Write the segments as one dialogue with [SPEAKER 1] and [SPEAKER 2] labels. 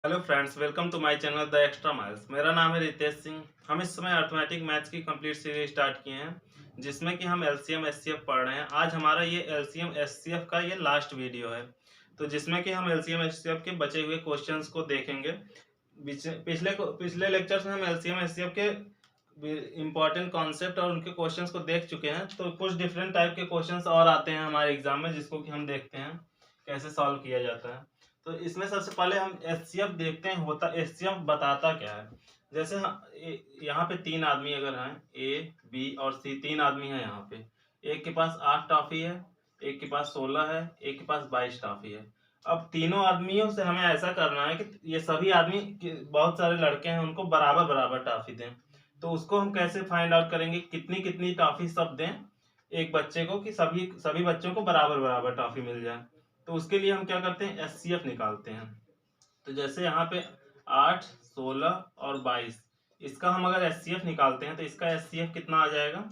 [SPEAKER 1] Hello friends, welcome to my channel the extra miles. मेरा नाम है रितेश सिंह। हम इस समय अर्थमेटिक मैथ्स की कंप्लीट सीरीज स्टार्ट किए हैं, जिसमें कि हम एलसीएम एचसीएफ पढ़ रहे हैं। आज हमारा ये एलसीएम एचसीएफ का ये लास्ट वीडियो है, तो जिसमें कि हम एलसीएम एचसीएफ के बचे हुए क्वेश्चंस को देखेंगे। पिछले लेक्चर्स में हम एलसीएम एचसीएफ के इम्पोर्टेंट कॉन्सेप्ट और उनके क्वेश्चंस को देख चुके हैं। तो कुछ डिफरेंट टाइप के क्वेश्चंस और आते हैं हमारे एग्जाम में, जिसको कि हम देखते हैं कैसे सॉल्व किया जाता है। तो इसमें सबसे पहले हम एचसीएफ देखते हैं, होता एचसीएफ बताता क्या है। जैसे यहाँ पे तीन आदमी अगर हैं, ए बी और सी, तीन आदमी हैं यहाँ पे। एक के पास 8 टॉफी है, एक के पास 16 है, एक के पास 22 टॉफी है। अब तीनों आदमियों से हमें ऐसा करना है कि ये सभी आदमी, बहुत सारे लड़के हैं, उनको बराबर बराबर टॉफी दें। तो उसको हम कैसे फाइंड आउट करेंगे, कितनी कितनी टॉफी सब दें एक बच्चे को, कि सभी सभी बच्चों को बराबर बराबर टॉफी मिल जाए। तो उसके लिए हम क्या करते हैं, एचसीएफ निकालते हैं। तो जैसे यहाँ पे 8, 16 और 22, इसका हम अगर एचसीएफ निकालते हैं तो इसका एचसीएफ कितना आ जाएगा,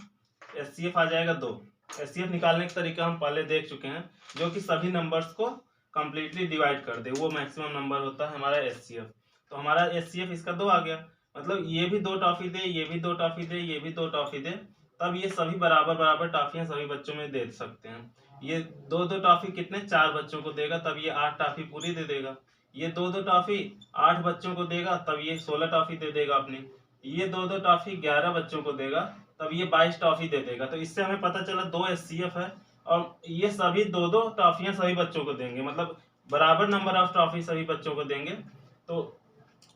[SPEAKER 1] एचसीएफ आ जाएगा 2। एचसीएफ निकालने का तरीका हम पहले देख चुके हैं, जो कि सभी नंबर्स को कंप्लीटली डिवाइड कर दे, वो मैक्सिमम नंबर होता है हमारा एचसीएफ। तो हमारा एचसीएफ इसका 2 आ गया। मतलब ये भी 2 टॉफी दे, ये भी 2 टॉफी दे, ये भी 2 टॉफी दे, तब ये सभी बराबर बराबर टॉफियां सभी बच्चों में दे सकते हैं। ये 2-2 टॉफी कितने, 4 बच्चों को देगा, तब ये 8 टॉफी पूरी दे देगा। ये 2-2 टॉफी 8 बच्चों को देगा, तब ये 16 टॉफी दे देगा अपनी। ये 2-2 टॉफी 11 बच्चों को देगा, तब ये 22 टॉफी दे देगा। तो इससे हमें पता चला 2 एचसीएफ है, और ये सभी 2-2 टॉफियां सभी बच्चों को देंगे, मतलब बराबर नंबर ऑफ टॉफी सभी बच्चों को देंगे। तो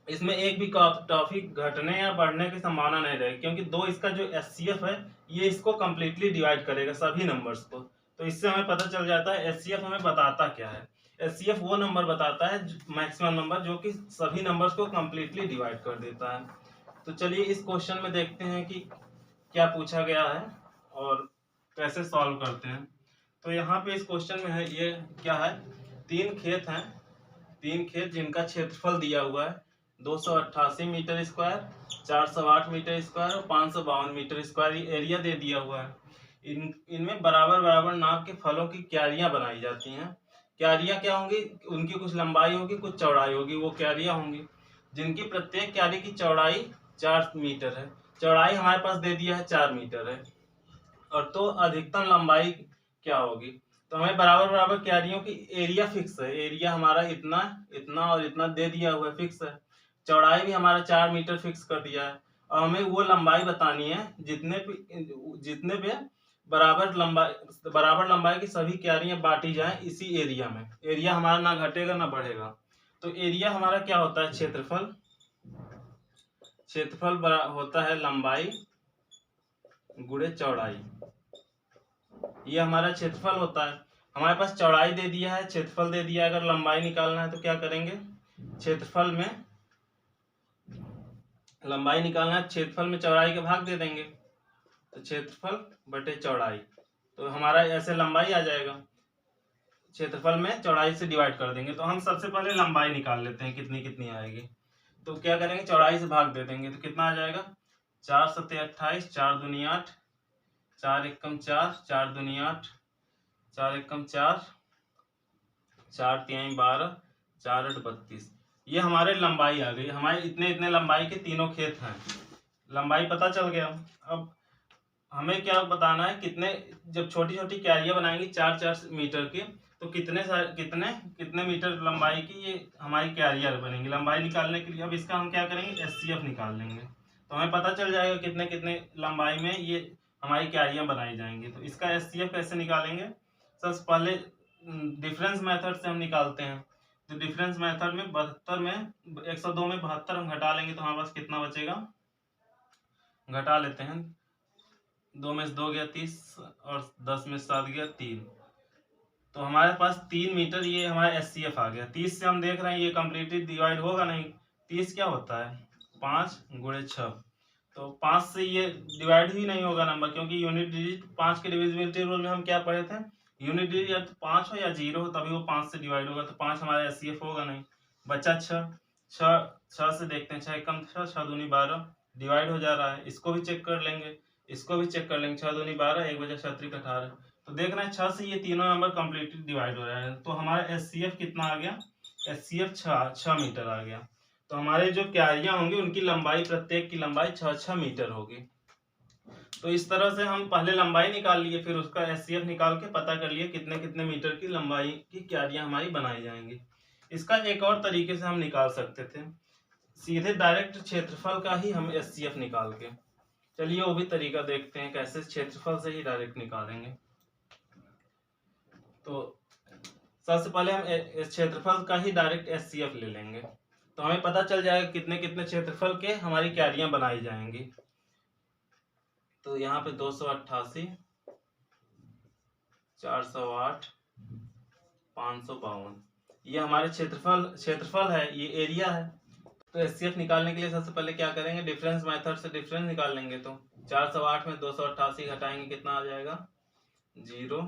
[SPEAKER 1] इसमें एक भी टॉफी घटने या बढ़ने की संभावना नहीं रहेगी, क्योंकि 2 इसका जो एचसीएफ है, ये इसको कंप्लीटली डिवाइड करेगा सभी नंबर्स को। तो इससे हमें पता चल जाता है एचसीएफ हमें बताता क्या है। एचसीएफ वो नंबर बताता है, मैक्सिमम नंबर, जो कि सभी नंबर्स को कंप्लीटली डिवाइड कर देता है। तो चलिए इस क्वेश्चन में देखते हैं कि क्या पूछा गया है और कैसे सॉल्व करते हैं। तो यहाँ पे इस क्वेश्चन में है, ये क्या है, 3 खेत हैं, 3 खेत जिनका क्षेत्रफल दिया हुआ है 288 मीटर स्क्वायर, 408 मीटर स्क्वायर और 552 मीटर स्क्वायर। एरिया दे दिया हुआ है। इनमें बराबर बराबर नाप के फलों की क्यारियां बनाई जाती हैं। क्यारियां क्या होंगी, उनकी कुछ लंबाई होगी, कुछ चौड़ाई होगी, वो क्यारियां होंगी, जिनकी प्रत्येक क्यारी की चौड़ाई 4 मीटर है। चौड़ाई हमारे पास दे दिया है 4 मीटर है। और तो अधिकतम लंबाई क्या होगी, तो हमें बराबर बराबर क्यारियों की एरिया फिक्स है। एरिया हमारा इतना, इतना और इतना दे दिया हुआ है, फिक्स है। चौड़ाई भी हमारा 4 मीटर फिक्स कर दिया है। और हमें वो लंबाई बतानी है जितने पे बराबर लंबाई की सभी क्यारियां बांटी जाएं इसी एरिया में। एरिया हमारा ना घटेगा ना बढ़ेगा। तो एरिया हमारा क्या होता है, क्षेत्रफल। क्षेत्रफल होता है लंबाई गुणे चौड़ाई। ये हमारा क्षेत्रफल होता है। हमारे पास चौड़ाई दे दिया है, क्षेत्रफल दे दिया है। अगर लंबाई निकालना है तो क्या करेंगे, क्षेत्रफल में लंबाई निकालना है, क्षेत्रफल में चौड़ाई के भाग दे देंगे। तो क्षेत्रफल बटे चौड़ाई, तो हमारा ऐसे लंबाई आ जाएगा, क्षेत्रफल में चौड़ाई से डिवाइड कर देंगे। तो हम सबसे पहले लंबाई निकाल लेते हैं, कितनी कितनी आएगी। तो क्या करेंगे, चौड़ाई से भाग दे देंगे। तो कितना आ जाएगा, 4 सत्ते 28, 4 दूनी 8, 4 एकम 4, 4 दूनी 8, 4 एकम 4, 4 तिहाई 12, 4 8 32। ये हमारे लंबाई आ गई। हमारे इतने इतने लंबाई के तीनों खेत हैं, लंबाई पता चल गया। अब हमें क्या बताना है, कितने, जब छोटी छोटी क्यारियां बनाएंगी 4-4 मीटर की, तो कितने कितने कितने मीटर लंबाई की ये हमारी क्यारियां बनेंगी। लंबाई निकालने के लिए अब इसका हम क्या करेंगे, एचसीएफ निकाल लेंगे। तो हमें पता चल जाएगा कितने कितने लंबाई में ये हमारी क्यारियां बनाई जाएंगी। तो इसका एचसीएफ कैसे निकालेंगे, सबसे पहले डिफरेंस मेथड से हम निकालते हैं। तो डिफरेंस मेथड में 72 में 102 में 72 हम घटा लेंगे, तो हमारे पास कितना बचेगा, घटा लेते हैं। 2 में से 2 गया 30, और 10 में 7 गया 3। तो हमारे पास 3 मीटर ये हमारा एचसीएफ आ गया। 30 से हम देख रहे हैं ये कंप्लीटली डिवाइड होगा नहीं। 30 क्या होता है, 5 गुणे 6। तो 5 से ये डिवाइड ही नहीं होगा नंबर, क्योंकि यूनिट डिजिट 5 के डिविजिबिलिटी रूल में हम क्या पढ़े थे, यूनिट डिजिट या तो 5 हो या 0 हो, तभी वो 5 से डिवाइड होगा। तो 5 हमारा एचसीएफ होगा नहीं। बचा 6। 6 से देखते हैं, 6 कम 6, 6 दूनी 12, डिवाइड हो जा रहा है। इसको भी चेक कर लेंगे, इसको भी चेक कर लेंगे। 6 दूनी 12, 1 बचा 6 18। तो देख रहे हैं 6 से ये तीनों नंबर कंप्लीटली डिवाइड हो रहा है। तो हमारा एचसीएफ कितना आ गया, HCF 6 मीटर आ गया। तो हमारे जो क्यारियां होंगी उनकी लंबाई, प्रत्येक की लंबाई 6 मीटर होगी। तो इस तरह से हम पहले लंबाई निकाल लिए, फिर उसका HCF निकाल के पता कर लिए कितने कितने मीटर की लंबाई की क्यारियां हमारी बनाई जाएंगी। इसका एक और तरीके से हम निकाल सकते थे, सीधे डायरेक्ट क्षेत्रफल का ही हम HCF निकाल के। चलिए वो भी तरीका देखते हैं कैसे क्षेत्रफल से ही डायरेक्ट निकालेंगे। तो सबसे पहले हम क्षेत्रफल का ही डायरेक्ट HCF ले लेंगे, तो हमें पता चल जाएगा कितने कितने क्षेत्रफल के हमारी क्यारियां बनाई जाएंगी। तो यहाँ पे 288, 408, 552 ये हमारे क्षेत्रफल है, ये एरिया है। तो HCF निकालने के लिए सबसे पहले क्या करेंगे, डिफरेंस मेथड से डिफरेंस निकाल लेंगे। तो 408 में 288 घटाएंगे, कितना आ जाएगा, 0,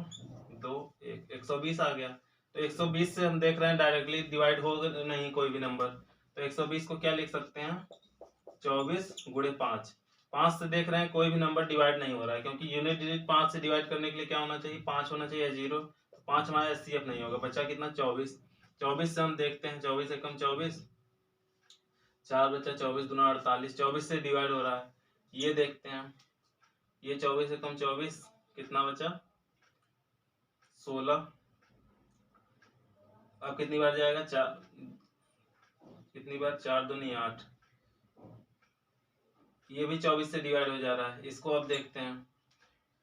[SPEAKER 1] 2, 1, 120 आ गया। तो 120 से हम देख रहे हैं डायरेक्टली डिवाइड हो नहीं कोई भी नंबर, तो 120 को क्या लिख सकते हैं, 24 गुणे 5। 5 से देख रहे हैं कोई भी नंबर डिवाइड नहीं हो रहा है, क्योंकि यूनिट डिजिट 5 से डिवाइड करने के लिए क्या होना चाहिए, 5 होना चाहिए, 0। 5 हमारा HCF नहीं होगा, बचा कितना, 24। 24 से हम देखते हैं, 24 एकम 24, 4 बचा, 24 दूना 48, 24 से डिवाइड हो रहा है, ये देखते हैं। ये 24 एकम 24 कितना बचा, 16। अब कितनी बार जाएगा, 4, कितनी बार, 4 दूनी 8। ये भी 24 से डिवाइड हो जा रहा है, इसको अब देखते हैं।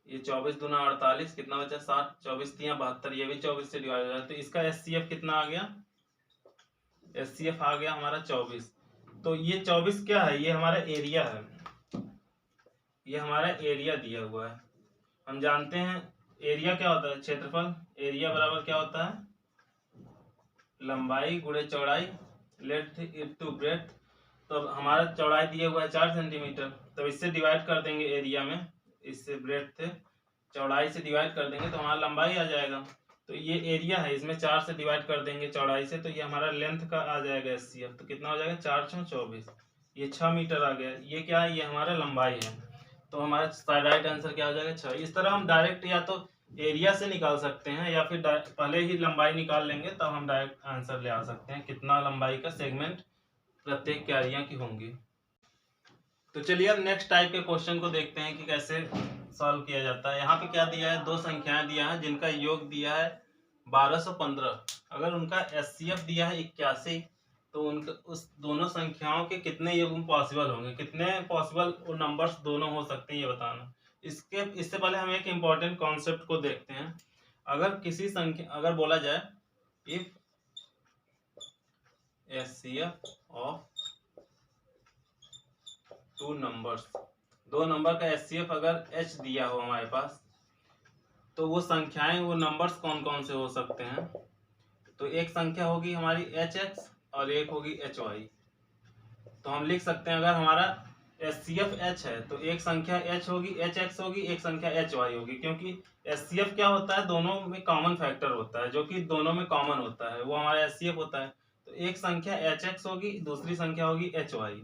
[SPEAKER 1] ये 24 दूना 48, कितना बचा, 7, 24 तिया 72, ये भी 24 से डिवाइड हो रहा है। तो इसका HCF कितना आ गया, HCF आ गया हमारा 24। तो ये 24 क्या है, ये हमारा एरिया है, ये हमारा एरिया दिया हुआ है। हम जानते हैं एरिया क्या होता है, क्षेत्रफल। एरिया बराबर क्या होता है, लंबाई गुणे चौड़ाई, लेंथ इनटू ब्रेड्थ। तो हमारा चौड़ाई दिया हुआ है 4 सेंटीमीटर, तो इससे डिवाइड कर देंगे एरिया में, इससे ब्रेड्थ थे, चौड़ाई से डिवाइड कर देंगे तो हमारा लंबाई आ जाएगा। तो ये एरिया है, इसमें 4 से डिवाइड कर देंगे चौड़ाई से, तो ये हमारा लेंथ का आ जाएगा HCF। तो कितना हो जाएगा, 4 × 24, ये 6 मीटर आ गया। ये क्या है, ये हमारा लंबाई है। तो हमारा राइट आंसर क्या हो जाएगा, 6। इस तरह हम डायरेक्ट या तो एरिया से निकाल सकते हैं, या फिर पहले ही लंबाई निकाल लेंगे, तब हम डायरेक्ट आंसर ले आ सकते हैं कितना लंबाई का सेगमेंट प्रत्येक क्यारियां की होंगी। तो चलिए अब नेक्स्ट टाइप के क्वेश्चन को देखते हैं कि कैसे सॉल्व किया जाता है। यहाँ पे क्या दिया है, 2 संख्याएं दिया है जिनका योग दिया है 1215। अगर उनका HCF दिया है 81, तो उनका उस दोनों संख्याओं के कितने योग पॉसिबल होंगे, कितने पॉसिबल नंबर्स दोनों हो सकते हैं, ये बताना। इससे पहले हम एक इम्पोर्टेंट कॉन्सेप्ट को देखते हैं। अगर किसी संख्या, अगर बोला जाए if HCF of 2 numbers, 2 number का HCF अगर H दिया हो हमारे पास, तो वो संख्याएं, वो नंबर्स कौन कौन से हो सकते हैं। तो एक संख्या होगी हमारी HX और एक होगी HY। तो हम लिख सकते हैं, अगर हमारा HCF H है तो एक संख्या H होगी, HX होगी, एक संख्या HY होगी, क्योंकि HCF क्या होता है, दोनों में कॉमन फैक्टर होता है, जो कि दोनों में कॉमन होता है, वो हमारा HCF होता है। तो एक संख्या HX होगी, दूसरी संख्या होगी HY।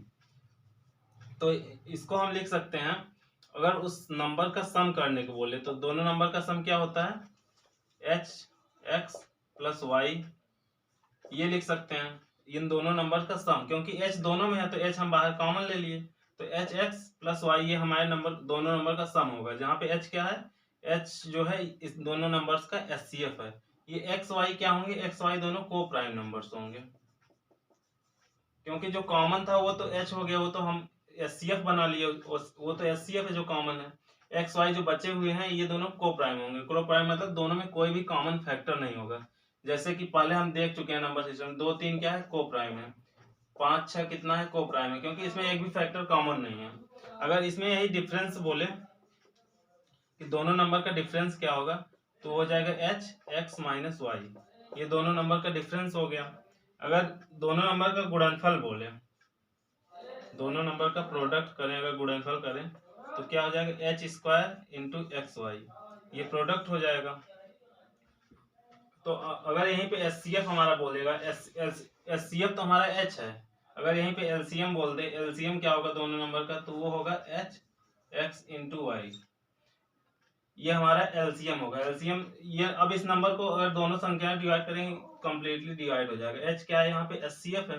[SPEAKER 1] तो इसको हम लिख सकते हैं, अगर उस नंबर का सम करने को बोले तो दोनों नंबर का सम क्या होता है, HX + Y, ये लिख सकते हैं इन दोनों नंबर का सम, क्योंकि H दोनों में है तो H हम बाहर कॉमन ले लिए, तो HX + Y ये हमारे नंबर, दोनों नंबर का सम होगा, जहाँ पे H क्या है, H जो है इस दोनों नंबर्स का HCF है। ये XY क्या होंगे, XY दोनों को प्राइम नंबर्स होंगे, क्योंकि जो कॉमन था वो तो H हो गया, वो तो हम HCF बना लिए, वो तो HCF है जो कॉमन है। XY जो बचे हुए हैं ये दोनों को प्राइम होंगे। को प्राइम मतलब दोनों में कोई भी कॉमन फैक्टर नहीं होगा, जैसे कि पहले हम देख चुके हैं नंबर सिस्टम, 2 3 क्या है, को प्राइम है, 5 6 कितना है, को प्राइम है, क्योंकि इसमें एक भी फैक्टर कॉमन नहीं है। अगर इसमें यही डिफरेंस बोले कि दोनों नंबर का डिफरेंस क्या होगा, तो हो जाएगा HX - Y, ये दोनों नंबर का डिफरेंस हो गया। अगर दोनों नंबर का गुणनफल बोले, दोनों नंबर का प्रोडक्ट करें, अगर गुणनफल करें तो क्या हो जाएगा, H² × XY, ये प्रोडक्ट हो जाएगा। तो अगर यहीं पे HCF हमारा बोलेगा, HCF तो हमारा H है, अगर यहीं पे LCM बोल दे, LCM क्या होगा दोनों नंबर का, तो वो होगा HX × Y, ये हमारा LCM होगा। LCM ये, अब इस नंबर को अगर दोनों संख्याएं डिवाइड कंप्लीटली डिवाइड हो जाएगा। एच क्या है यहाँ पे, एचसीएफ है।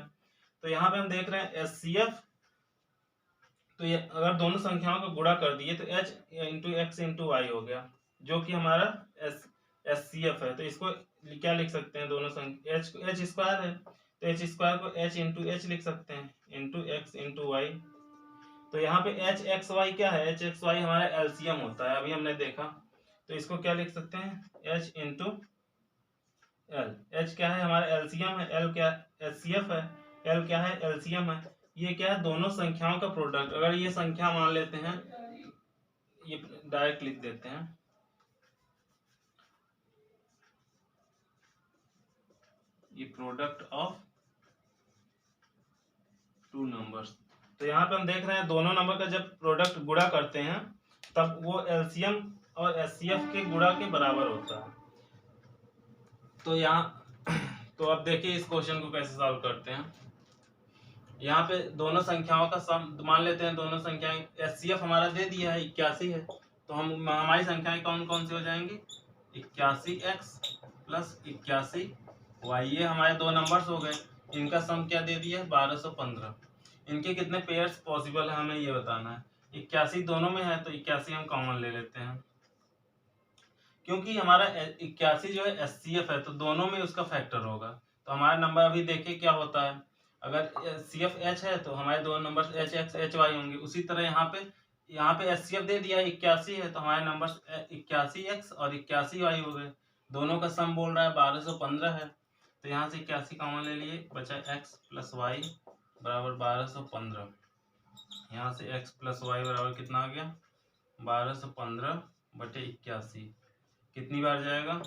[SPEAKER 1] तो यहाँ पे हम देख रहे हैं एचसीएफ, तो ये अगर दोनों संख्याओं को गुणा कर दिए तो H into x into Y हो गया, जो कि हमारा एचसीएफ है। तो इसको क्या लिख सकते हैं, दोनों संख्या एच स्क्वायर है, तो एच स्क्वायर को एच इंटू एच लिख सकते हैं, इंटू एक्स इंटू वाई। तो यहाँ पे एच एक्स वाई क्या है, एच एक्स वाई हमारा एलसीएम होता है, अभी हमने देखा। तो इसको क्या लिख सकते हैं, एच इंटू एल। एच क्या है हमारा एलसीएम है, एल क्या एचसीएफ है, एल क्या है एलसीएम है। ये क्या है, दोनों संख्याओं का प्रोडक्ट। अगर ये संख्या मान लेते हैं, ये डायरेक्ट लिख देते हैं, ये प्रोडक्ट ऑफ टू नंबर्स। तो यहाँ पे हम देख रहे हैं दोनों नंबर का जब प्रोडक्ट गुणा करते हैं तब वो एलसीएम और एचसीएफ के गुणा के बराबर होता है। तो यहाँ तो अब देखिए इस क्वेश्चन को कैसे सॉल्व करते हैं। यहाँ पे दोनों संख्याओं का सम मान लेते हैं, दोनों संख्याएं एचसीएफ हमारा दे दिया है 81 है, तो हम हमारी संख्याएं कौन कौन सी हो जाएंगी, 81x प्लस 81y। ये हमारे दो नंबर्स हो गए, इनका सम क्या दे दिया है 1215। इनके कितने पेयर्स पॉसिबल है हमें ये बताना है। 81 दोनों में है तो 81 हम कॉमन ले लेते हैं, क्योंकि हमारा 81 जो है एचसीएफ है तो दोनों में उसका फैक्टर होगा। तो हमारा नंबर अभी देखिए क्या होता है, अगर सीएफ एच है तो हमारे दो number H X H Y होंगे। उसी तरह यहाँ पे एचसीएफ दे दिया है 81 है तो हमारे नंबर 81x और 81y हो गए। दोनों का सम बोल रहा है 1215 है, तो यहाँ से 81 कॉमन ले लिए, बचा x प्लस वाई बराबर 1215। यहाँ से x प्लस वाई बराबर कितना आ गया 1215 बटे 81। कितनी बार जाएगा,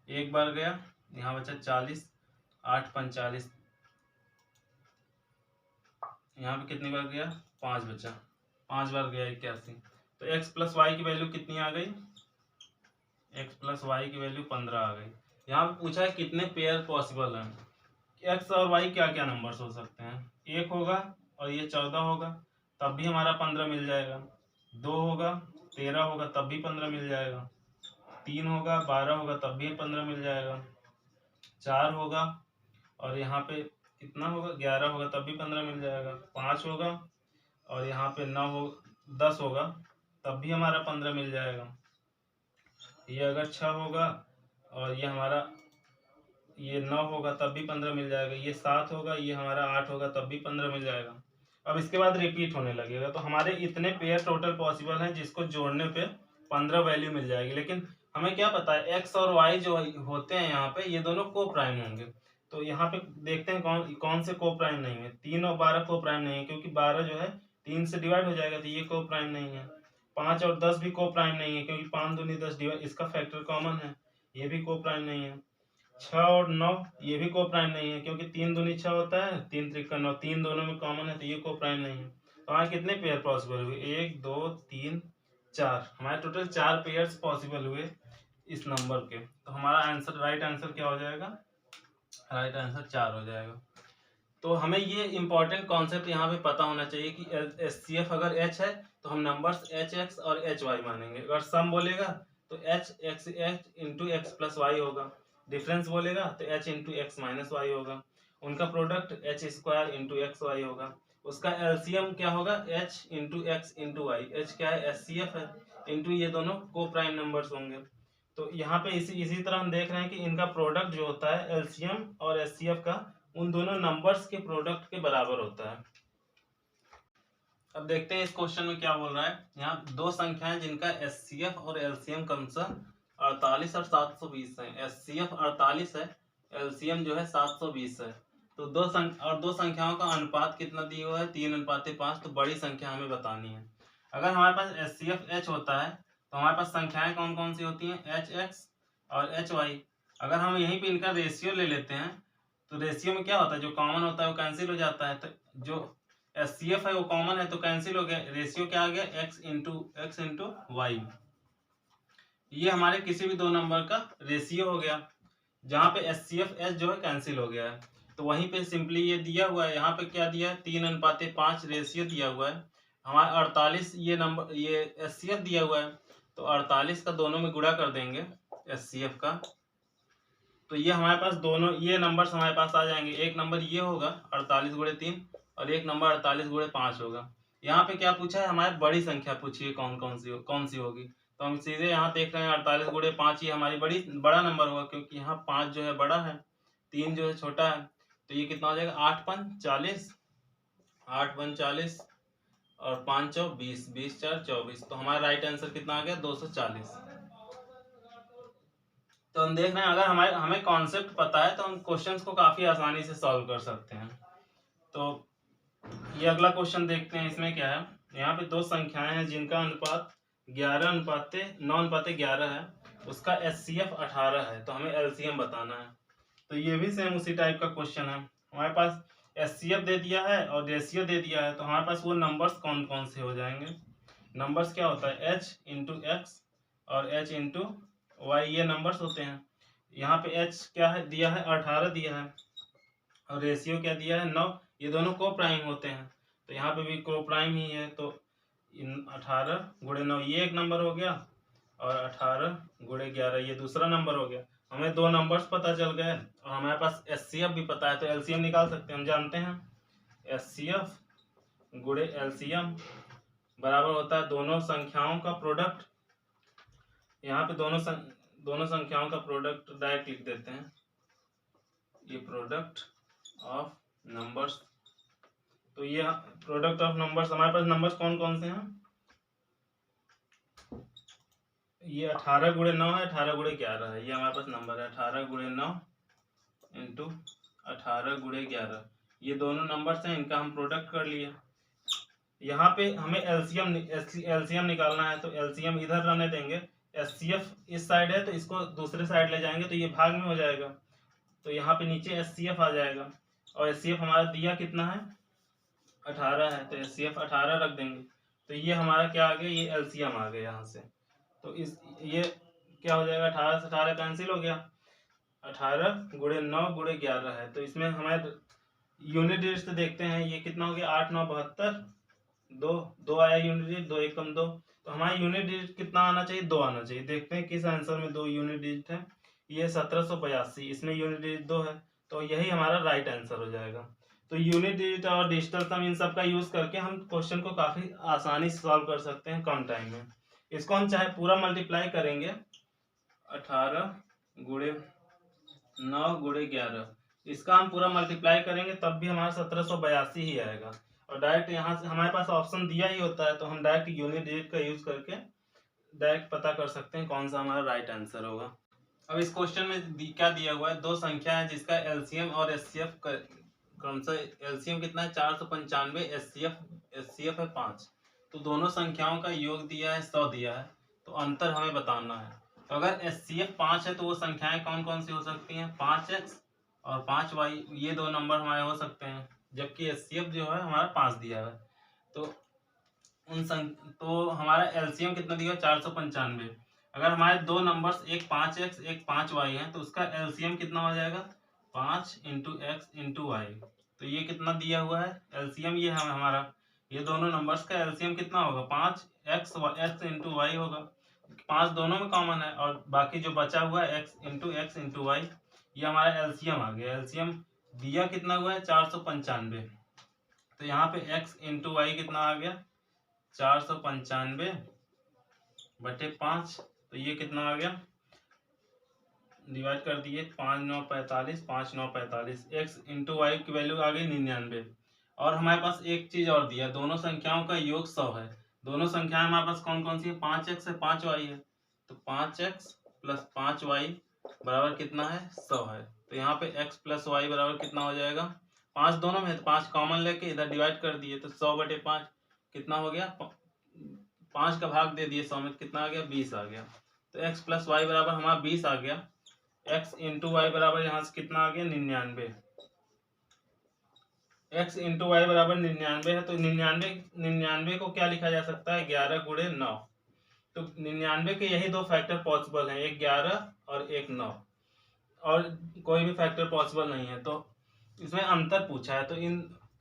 [SPEAKER 1] एक बार गया, यहाँ बचा 40, 8 45, यहाँ पे कितनी बार गया 5 बचा, 5 बार गया 81। तो x प्लस वाई की वैल्यू कितनी आ गई, x प्लस वाई की वैल्यू 15 आ गई। यहाँ पे पूछा है कितने पेयर पॉसिबल हैं, x और y क्या क्या नंबर्स हो सकते हैं, 1 होगा और ये 14 होगा तब भी हमारा 15 मिल जाएगा, 2 होगा 13 होगा तब भी 15 मिल जाएगा, 3 होगा 12 होगा तब भी 15 मिल जाएगा, 4 होगा और यहाँ पे कितना होगा 11 होगा तब भी 15 मिल जाएगा, 5 होगा और यहाँ पे 9 हो 10 होगा तब भी हमारा 15 मिल जाएगा। ये अगर 6 होगा और ये हमारा ये 9 होगा तब भी 15 मिल जाएगा, ये 7 होगा, ये हमारा 8 होगा तब भी 15 मिल जाएगा। अब इसके बाद रिपीट होने लगेगा। तो हमारे इतने पेयर टोटल पॉसिबल हैं जिसको जोड़ने पे 15 वैल्यू मिल जाएगी। लेकिन हमें क्या पता है एक्स और वाई जो होते हैं यहाँ पे ये दोनों को प्राइम होंगे। तो यहाँ पे देखते हैं कौन से को प्राइम नहीं है। 3 और 12 को प्राइम नहीं है, क्योंकि 12 जो है 3 से डिवाइड हो जाएगा तो ये को प्राइम नहीं है। 5 और 10 भी को प्राइम नहीं है, क्योंकि 5 दूनी 10 डिवाइड, इसका फैक्टर कॉमन है, ये भी को प्राइम नहीं है। 6 और 9 ये भी को प्राइम नहीं है, क्योंकि 3 दूनी 6 होता है, 3 त्रिका 9, 3 दोनों में कॉमन है तो ये को प्राइम नहीं है। तो हमारे कितने पेयर पॉसिबल हुए, 1 2 3 4, हमारे टोटल 4 पेयर्स पॉसिबल हुए इस नंबर के। तो हमारा आंसर राइट आंसर क्या हो जाएगा, राइट आंसर 4 हो जाएगा। तो हमें ये इंपॉर्टेंट कॉन्सेप्ट यहाँ पे पता होना चाहिए कि एचसीएफ अगर एच है तो हम नंबर्स एच एक्स और एच वाई मानेंगे। अगर सम बोलेगा तो H X H into X plus Y होगा, डिफरेंस बोलेगा तो H into X minus Y होगा, उनका product H square into X Y होगा, उसका एलसीएम क्या होगा H into x into Y. H क्या है एचसीएफ है, इंटू ये दोनों को प्राइम नंबर्स होंगे। तो यहाँ पे इसी तरह हम देख रहे हैं कि इनका प्रोडक्ट जो होता है एलसीएम और एचसीएफ का उन दोनों नंबर्स के प्रोडक्ट के बराबर होता है। अब देखते हैं इस क्वेश्चन में क्या बोल रहा है। यहाँ दो संख्याएं जिनका एचसीएफ और एलसीएम क्रमशः 48 और 720 है। एचसीएफ 48 है, एलसीएम जो है 720 है। तो दो संख्याओं का अनुपात कितना दिया हुआ है 3:5। तो बड़ी संख्या हमें बतानी है। अगर हमारे पास एचसीएफ एच होता है तो हमारे पास संख्याएं कौन कौन सी होती हैं, एच एक्स और एच वाई। अगर हम यहीं पे इनका रेशियो ले लेते हैं तो रेशियो में क्या होता है, जो कॉमन होता है वो कैंसिल हो जाता है। तो जो एचसीएफ है वो कॉमन है तो कैंसिल हो गया, रेशियो क्या आ गया एक्स इंटू वाई। ये हमारे किसी भी दो नंबर का रेशियो हो गया, जहाँ पे एचसीएफ एच जो है कैंसिल हो गया है। तो वहीं पे सिंपली ये दिया हुआ है, यहाँ पे क्या दिया है 3:5 रेशियो दिया हुआ है। हमारा 48 ये नंबर ये एचसीएफ दिया हुआ है, तो 48 का दोनों में गुणा कर देंगे एचसीएफ का, तो ये हमारे पास दोनों ये नंबर्स हमारे पास आ जाएंगे। एक नंबर ये होगा 48 गुणे 3 और एक नंबर 48 गुणे 5 होगा। यहाँ पे क्या पूछा है, हमारी बड़ी संख्या पूछी है कौन सी होगी। तो हम सीधे यहाँ देख रहे हैं 48 गुणे 5 ये हमारी बड़ा नंबर होगा, क्योंकि यहाँ 5 जो है बड़ा है, 3 जो है छोटा है। तो ये कितना हो जाएगा 8 पंच 40, 8 पंच 40 और 5 चौ 20, 20 4 24। तो हमारा राइट आंसर कितना आ गया 240। तो हम देख रहे हैं अगर हमें कॉन्सेप्ट पता है तो हम क्वेश्चंस को काफी आसानी से सॉल्व कर सकते हैं। तो ये अगला क्वेश्चन देखते हैं। इसमें क्या है, यहाँ पे दो संख्याएं हैं जिनका अनुपात 11:9:11 है, उसका एचसीएफ 18 है, तो हमें एलसीएम बताना है। तो ये भी सेम उसी टाइप का क्वेश्चन है। हमारे पास एचसीएफ दे दिया है और रेशियो दे दिया है, तो हमारे पास वो नंबर्स कौन कौन से हो जाएंगे। नंबर्स क्या होता है, एच इंटू एक्स और एच इंटू वाई, ये नंबर्स होते हैं। यहाँ पे एच क्या है दिया है 18 दिया है और रेशियो क्या दिया है 9। ये दोनों को प्राइम होते हैं, तो यहाँ पे भी को प्राइम ही है। तो इन 18 गुणे 9 ये एक नंबर हो गया और 18 गुणे 11 ये दूसरा नंबर हो गया। हमें दो नंबर्स पता चल गए और हमारे पास एचसीएफ भी पता है, तो एलसीएम निकाल सकते हैं। हम जानते हैं एचसीएफ गुणे एलसीएम बराबर होता है दोनों संख्याओं का प्रोडक्ट। यहाँ पे दोनों संख्याओं का प्रोडक्ट डायरेक्ट लिख देते हैं, ये प्रोडक्ट ऑफ नंबर्स। तो ये प्रोडक्ट ऑफ नंबर्स, हमारे पास नंबर्स कौन कौन से हैं, ये 18 गुणे 9 है, 18 गुणे 11 है, ये हमारे पास नंबर है 18 गुणे 9 इंटू 18 गुणे 11। ये दोनों नंबर्स हैं, इनका हम प्रोडक्ट कर लिया। यहाँ पे हमें एलसीएम निकालना है, तो एलसीएम इधर रहने देंगे। एचसीएफ इस साइड है तो इसको दूसरे साइड ले जाएंगे तो ये भाग में हो जाएगा, तो यहाँ पे नीचे एचसीएफ आ जाएगा। और एचसीएफ हमारा दिया कितना है 18 है, तो एचसीएफ 18 रख देंगे। तो ये हमारा क्या आ गया, ये एलसीएम आ गया यहाँ से। तो ये क्या हो जाएगा 18 से 18 कैंसिल हो गया, 18 गुणे 9 गुणे 11 है। तो इसमें हमारे यूनिट डिजिट देखते हैं, ये कितना हो गया 8 9 72, दो आया यूनिट डिजिट, 2 1 2। तो हमारा यूनिट डिजिट कितना आना चाहिए, 2 आना चाहिए। देखते हैं किस आंसर में 2 यूनिट डिजिट है, ये 1782, इसमें यूनिट डिजिट 2 है, तो यही हमारा राइट आंसर हो जाएगा। तो यूनिट डिजिट और डिजिटल सम इन सब का यूज करके हम क्वेश्चन को काफी आसानी से सॉल्व कर सकते हैं कम टाइम में। इसको हम चाहे पूरा मल्टीप्लाई करेंगे 18 गुणे 9 गुणे 11, इसका हम पूरा मल्टीप्लाई करेंगे तब भी हमारा 1782 ही आएगा। और डायरेक्ट यहाँ से हमारे पास ऑप्शन दिया ही होता है, तो हम डायरेक्ट यूनिट डिजिट का यूज करके डायरेक्ट पता कर सकते हैं कौन सा हमारा राइट आंसर होगा। अब इस क्वेश्चन में क्या दिया हुआ है, दो संख्या है जिसका एलसीएम और एचसीएफ कौन सा, एलसीएम कितना है 495, एचसीएफ है 5। तो दोनों संख्याओं का योग दिया है 100 दिया है, तो अंतर हमें बताना है। तो अगर एचसीएफ 5 है तो वो संख्याएं कौन कौन सी हो सकती हैं, 5x और 5y, ये दो नंबर हमारे हो सकते हैं। जबकि एचसीएफ जो है हमारा 5 दिया है, तो तो हमारा एलसीएम कितना दिया 495। अगर हमारे दो नंबर्स एक 5x एक 5y है, तो उसका एलसीएम कितना हो जाएगा 5 इंटू एक्स इंटू वाई। तो ये कितना दिया हुआ है एलसीएम, ये है हमारा, ये दोनों नंबर्स का एलसीएम कितना होगा 5x इंटू वाई होगा। 5 दोनों में कॉमन है और बाकी जो बचा हुआ है x इंटू वाई, ये हमारा एलसीएम आ गया। एलसीएम दिया कितना हुआ है 495, तो यहाँ पे x इंटू वाई कितना आ गया 495 बटे 5। तो ये कितना आ गया, डिवाइड कर दिए 5 9 45, 5 9 45, x इंटू वाई की वैल्यू आ गई 99। और हमारे पास एक चीज और दिया, दोनों संख्याओं का योग 100 है। दोनों संख्याएं हमारे पास कौन कौन सी है, 5x है 5y है, तो 5x प्लस 5y बराबर कितना है 100 है। तो यहाँ पे x प्लस वाई बराबर कितना हो जाएगा, 5 दोनों में है तो 5 कॉमन लेके इधर डिवाइड कर दिए, तो 100 बटे 5 कितना हो गया, 5 का भाग दे दिए 100 में, कितना आ गया 20 आ गया। तो x प्लस वाई बराबर हमारा 20 आ गया। x इंटू वाई बराबर यहाँ से कितना आ गया 99, x इंटू वाई बराबर 99 है। तो 99 को क्या लिखा जा सकता है 11 गुणे 9। तो 99 के यही दो फैक्टर पॉसिबल हैं, एक 11 और एक 9, और कोई भी फैक्टर पॉसिबल नहीं है। तो इसमें अंतर पूछा है, तो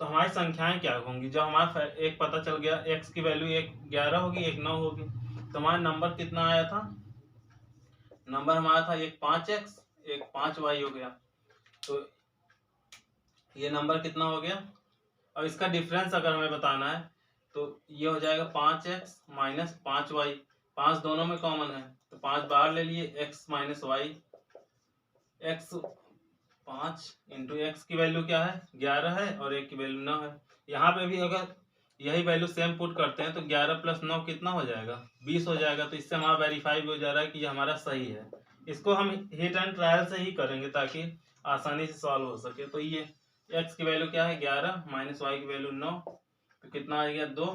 [SPEAKER 1] हमारी संख्याएं क्या होंगी, जो हमारा एक पता चल गया x की वैल्यू एक 11 होगी एक 9 होगी, तो हमारा नंबर कितना आया था, नंबर हमारा था एक 5x एक 5y हो गया। तो ये नंबर कितना हो गया। अब इसका डिफरेंस अगर हमें बताना है तो ये हो जाएगा 5x माइनस 5y। 5 दोनों में कॉमन है तो 5 बाहर ले लिए, x minus Y. x 5 into X की वैल्यू क्या है 11 है और एक की वैल्यू 9 है। यहाँ पे भी अगर यही वैल्यू सेम पुट करते हैं तो 11 प्लस 9 कितना हो जाएगा 20 हो जाएगा। तो इससे हमारा वेरीफाई भी हो जा रहा है कि ये हमारा सही है। इसको हम हिट एंड ट्रायल से ही करेंगे ताकि आसानी से सॉल्व हो सके। तो ये x की वैल्यू क्या है 11 माइनस वाई की वैल्यू 9, तो कितना आ गया 2।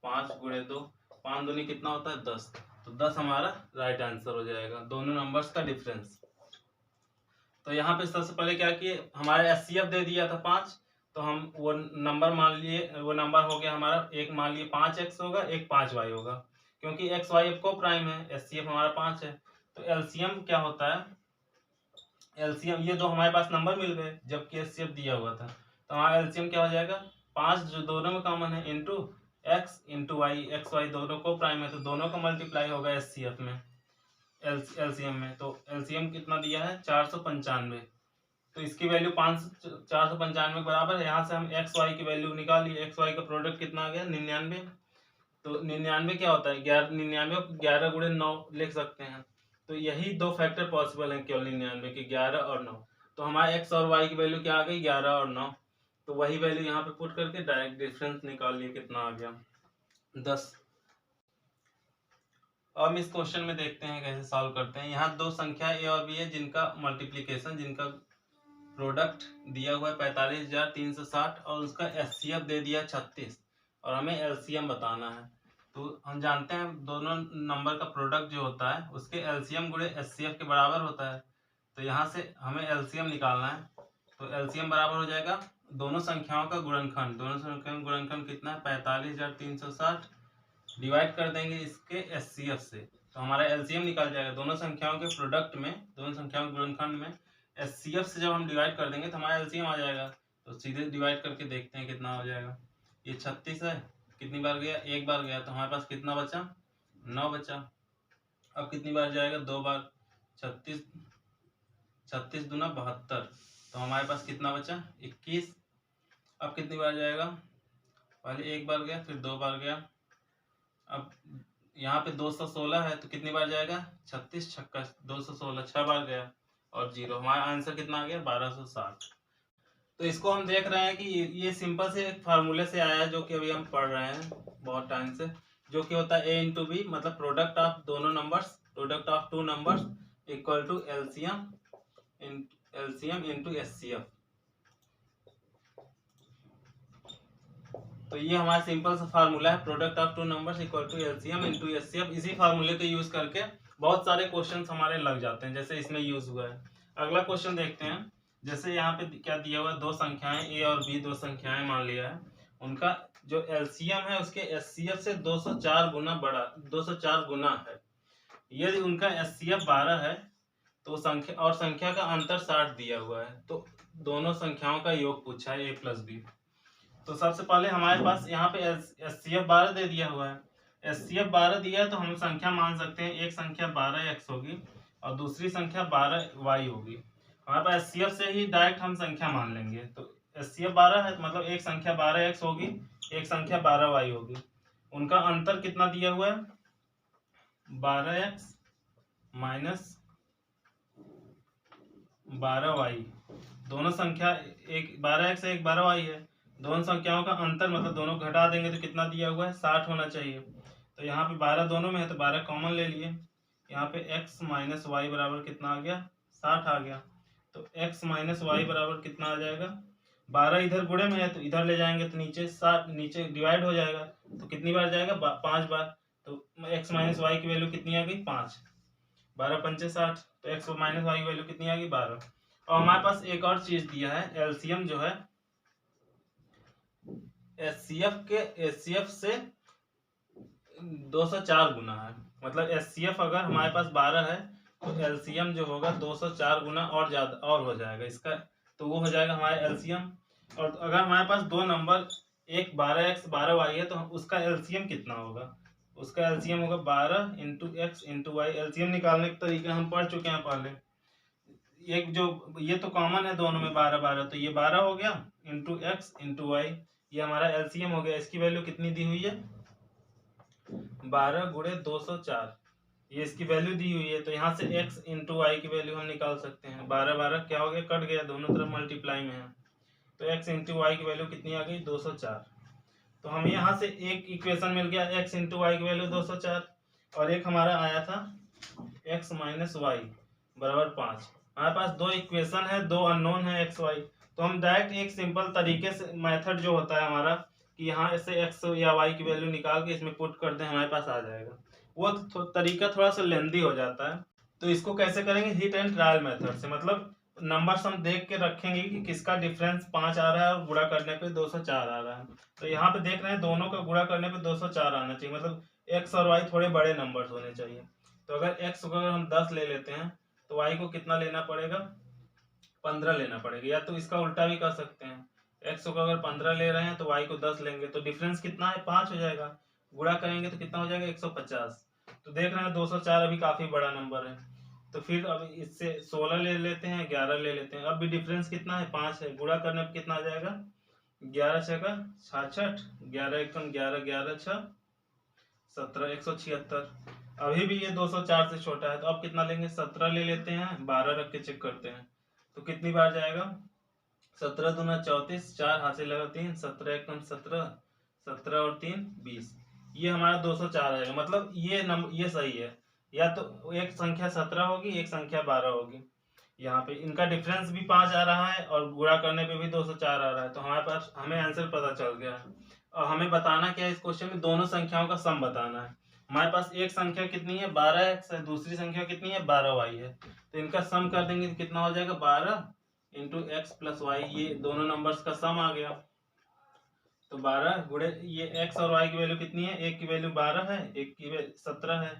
[SPEAKER 1] 5 गुणे 2, 5 दूनी कितना होता है 10। तो 10 हमारा राइट आंसर हो जाएगा, दोनों नंबर्स का डिफरेंस। तो यहाँ पे सबसे पहले क्या किए, हमारे एचसीएफ दे दिया था 5, तो हम वो नंबर मान लिए, वो नंबर हो गया हमारा, एक मान लिए 5x होगा, एक 5y होगा, क्योंकि x y को प्राइम है, एचसीएफ हमारा 5 है। तो एलसीएम क्या होता है, एलसीएम ये दो हमारे पास नंबर मिल गए जबकि एचसीएफ दिया हुआ था, तो हमारा एलसीएम क्या हो जाएगा 5 जो दोनों में कॉमन है into x into Y, X Y दोनों को प्राइम है तो दोनों का मल्टीप्लाई होगा एचसीएफ में, एलसीएम में। तो एलसीएम कितना दिया है 495, तो इसकी वैल्यू 495 के बराबर है। यहाँ से हम एक्स वाई की वैल्यू निकालिए, एक्स वाई का प्रोडक्ट कितना आ गया 99। तो 99 क्या होता है 99 को 11 गुणे 9 लिख सकते हैं। तो यही दो फैक्टर पॉसिबल हैं केवल 99 के, 11 और 9। तो हमारे एक्स और वाई की वैल्यू क्या आ गई 11 और 9, तो वही वैल्यू यहाँ पे पुट करके डायरेक्ट डिफरेंस निकाल लिए, कितना आ गया 10। अब हम इस क्वेश्चन में देखते हैं कैसे सॉल्व करते हैं। यहाँ दो संख्या ए और बी है जिनका मल्टीप्लीकेशन, जिनका प्रोडक्ट दिया हुआ है 45,360 और उसका एचसीएफ दे दिया 36 और हमें एलसीएम बताना है। तो हम जानते हैं दोनों नंबर का प्रोडक्ट जो होता है उसके एलसीएम गुणे एचसीएफ के बराबर होता है। तो यहाँ से हमें एलसीएम निकालना है, तो एलसीएम बराबर हो जाएगा दोनों संख्याओं का गुणनखंड। दोनों संख्याओं का गुणनखंड कितना है 45,360, डिवाइड कर देंगे इसके एचसीएफ से, तो हमारा एलसीएम निकल जाएगा। दोनों संख्याओं के प्रोडक्ट में, दोनों संख्याओं के गुणनखंड में एचसीएफ से जब हम डिवाइड कर देंगे तो हमारा एलसीएम आ जाएगा। तो सीधे डिवाइड करके देखते हैं कितना हो जाएगा। ये 36 है, कितनी बार गया एक बार गया, तो हमारे पास कितना बचा 9 बचा। अब कितनी बार जाएगा 2 बार, 36 36 दूना 72, तो हमारे पास कितना बचा 21। अब कितनी बार जाएगा, पहले एक बार गया फिर 2 बार गया। अब यहाँ पे 216 है तो कितनी बार जाएगा 36 छक्का 216, 6 बार गया और 0। हमारा आंसर कितना आ गया 1260। तो इसको हम देख रहे हैं कि ये सिंपल से एक फार्मूले से आया है जो कि अभी हम पढ़ रहे हैं बहुत टाइम से, जो कि होता है a इंटू बी, मतलब प्रोडक्ट ऑफ दोनों numbers, product of two numbers equal to LCM into HCF. तो ये हमारा सिंपल सा फार्मूला है, product of two numbers equal to LCM into HCF. इसी फार्मूले को यूज करके बहुत सारे क्वेश्चंस हमारे लग जाते हैं, जैसे इसमें यूज हुआ है। अगला क्वेश्चन देखते हैं। जैसे यहाँ पे क्या दिया हुआ है, दो संख्याएं ए और बी, दो संख्याएं मान लिया है, उनका जो एलसीएम है उसके एचसीएफ से 204 गुना बड़ा, 204 गुना है। यदि उनका एचसीएफ 12 है तो संख्या और संख्या का अंतर 60 दिया हुआ है, तो दोनों संख्याओं का योग पूछा है ए प्लस बी। तो सबसे पहले हमारे पास यहाँ पे एचसीएफ 12 दे दिया हुआ है, एचसीएफ 12 दिया है तो हम संख्या मान सकते हैं, एक संख्या 12x होगी और दूसरी संख्या 12y होगी। हमारे पास एचसीएफ से ही डायरेक्ट हम संख्या मान लेंगे, तो एचसीएफ 12 है तो मतलब एक संख्या 12x होगी, एक संख्या 12y होगी। उनका अंतर कितना दिया हुआ है 12x माइनस 12y। दोनों संख्या एक 12x है एक 12y है, दोनों संख्याओं का अंतर मतलब दोनों घटा देंगे तो कितना दिया हुआ है 60 होना चाहिए। तो यहाँ पे 12 दोनों में है तो 12 कॉमन ले लिए, यहाँ पे x माइनस वाई बराबर कितना आ गया 60 आ गया। तो x माइनस वाई बराबर कितना आ जाएगा, 12 इधर गुणे में है तो इधर ले जाएंगे तो नीचे 60, नीचे डिवाइड हो जाएगा तो कितनी बार जाएगा 5 बार। तो x माइनस वाई की वैल्यू कितनी आ गई 5, 12 पंचे 60, तो x माइनस वाई की वैल्यू कितनी आ गई 12। और हमारे पास एक और चीज दिया है, एलसीएम जो है एचसीएफ से 204 गुना है, मतलब एचसीएफ अगर हमारे पास 12 है तो एलसीएम जो होगा 204 गुना और ज्यादा और हो जाएगा इसका, तो वो हो जाएगा हमारा एलसीएम। और अगर हमारे पास दो नंबर एक 12x 12y है तो उसका एलसीएम कितना होगा, उसका एलसीएम होगा 12 into x into y. LCM निकालने के तरीके हम पढ़ चुके हैं पहले, एक जो ये तो कॉमन है दोनों में 12 12, तो ये 12 हो गया इंटू एक्स इंटू वाई, ये हमारा एलसीएम हो गया। इसकी वैल्यू कितनी दी हुई है 12 गुणे 204, ये इसकी वैल्यू दी हुई है। तो यहाँ से x इंटू वाई की वैल्यू हम निकाल सकते हैं। 12 12 क्या हो गया, कट गया, दोनों तरफ मल्टीप्लाई में है, तो x इंटू वाई की वैल्यू कितनी आ गई 204। तो हम यहाँ से एक इक्वेशन मिल गया, x इंटू वाई की वैल्यू 204, और एक हमारा आया था x माइनस वाई बराबर 5। हमारे पास दो इक्वेशन है, दो अननोन है x y। तो हम डायरेक्ट एक सिंपल तरीके से मेथड जो होता है हमारा कि यहाँ से x या y की वैल्यू निकाल के इसमें पुट कर दें, हमारे पास आ जाएगा। वो तरीका थोड़ा सा लेंदी हो जाता है। तो इसको कैसे करेंगे, हिट एंड ट्रायल मेथड से, मतलब नंबर्स हम देख के रखेंगे कि किसका डिफरेंस 5 आ रहा है और गुणा करने पे 204 आ रहा है। तो यहाँ पे देख रहे हैं दोनों का गुणा करने पे 204 आना चाहिए, मतलब x और y थोड़े बड़े नंबर्स होने चाहिए। तो अगर x को अगर हम 10 ले लेते हैं तो y को कितना लेना पड़ेगा 15 लेना पड़ेगा, या तो इसका उल्टा भी कर सकते हैं, x को अगर 15 ले रहे हैं तो y को 10 लेंगे, तो डिफरेंस कितना है 5 हो जाएगा, गुणा करेंगे तो कितना हो जाएगा 150। तो देख रहे हैं 204 अभी काफी बड़ा नंबर है। तो फिर अब इससे 16 ले लेते हैं, 11 ले लेते हैं, अब भी डिफरेंस कितना है 5 है, गुणा करने पर कितना आ जाएगा 11 6 का 66, 11 1 11, 11 6 17, 176। अभी भी ये 204 से छोटा है, तो अब कितना लेंगे 17 ले लेते हैं, 12 रख के चेक करते हैं तो कितनी बार जाएगा 17 दूना 34, 4 हाथ से लगा 3, 17 1 17, 17 और 3 20, ये हमारा 204 आएगा। मतलब ये नंबर ये सही है, या तो एक संख्या 17 होगी, एक संख्या 12 होगी। यहाँ पे इनका डिफरेंस भी 5 आ रहा है और गुणा करने पे भी 204 आ रहा है, तो हमारे पास हमें आंसर पता चल गया है। और हमें बताना क्या है इस क्वेश्चन में, दोनों संख्याओं का सम बताना है। हमारे पास एक संख्या कितनी है 12x है, दूसरी संख्या कितनी है 12y है, तो इनका सम कर देंगे तो कितना हो जाएगा 12 इंटू एक्स प्लस वाई, ये दोनों नंबर्स का सम आ गया। तो 12 गुणे ये x और y की वैल्यू कितनी है, एक की वैल्यू 12 है, एक की 17 है,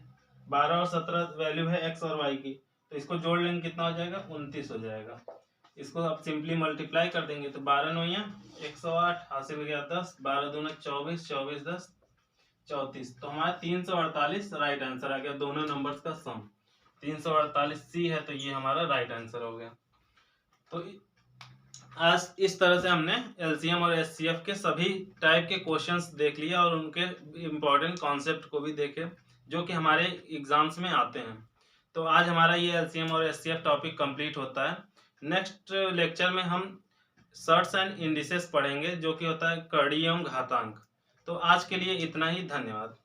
[SPEAKER 1] 12 और 17 वैल्यू है x और y की, तो इसको जोड़ लेंगे कितना हो जाएगा 29 हो जाएगा। इसको आप सिंपली मल्टीप्लाई कर देंगे तो 12 9 108, हासिल गया 10, 12 दूना 24, 24 10 34, तो हमारा 348 राइट आंसर आ गया, दोनों नंबर्स का सम 348 सी है, तो ये हमारा राइट आंसर हो गया। तो आज इस तरह से हमने एलसीएम और एचसीएफ के सभी टाइप के क्वेश्चंस देख लिए और उनके इम्पोर्टेंट कॉन्सेप्ट को भी देखे जो कि हमारे एग्जाम्स में आते हैं। तो आज हमारा ये एलसीएम और एचसीएफ टॉपिक कंप्लीट होता है। नेक्स्ट लेक्चर में हम सर्ट्स एंड इंडिसेस पढ़ेंगे जो कि होता है कड़ी एवं घातांक। तो आज के लिए इतना ही, धन्यवाद।